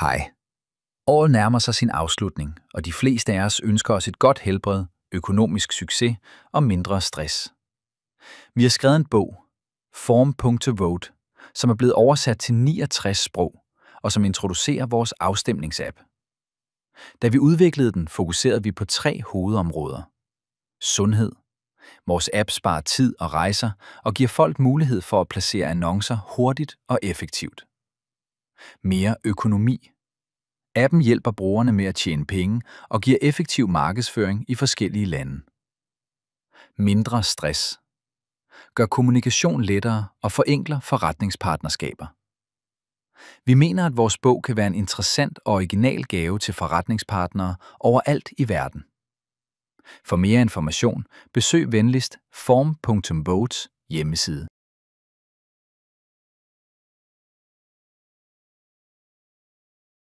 Hej. Året nærmer sig sin afslutning, og de fleste af os ønsker os et godt helbred, økonomisk succes og mindre stress. Vi har skrevet en bog, Form.vote, som er blevet oversat til 69 sprog, og som introducerer vores afstemningsapp. Da vi udviklede den, fokuserede vi på 3 hovedområder. Sundhed. Vores app sparer tid og rejser og giver folk mulighed for at placere annoncer hurtigt og effektivt. Mere økonomi. Appen hjælper brugerne med at tjene penge og giver effektiv markedsføring i forskellige lande. Mindre stress. Gør kommunikation lettere og forenkler forretningspartnerskaber. Vi mener, at vores bog kan være en interessant og original gave til forretningspartnere overalt i verden. For mere information, besøg venligst Form.votes hjemmeside.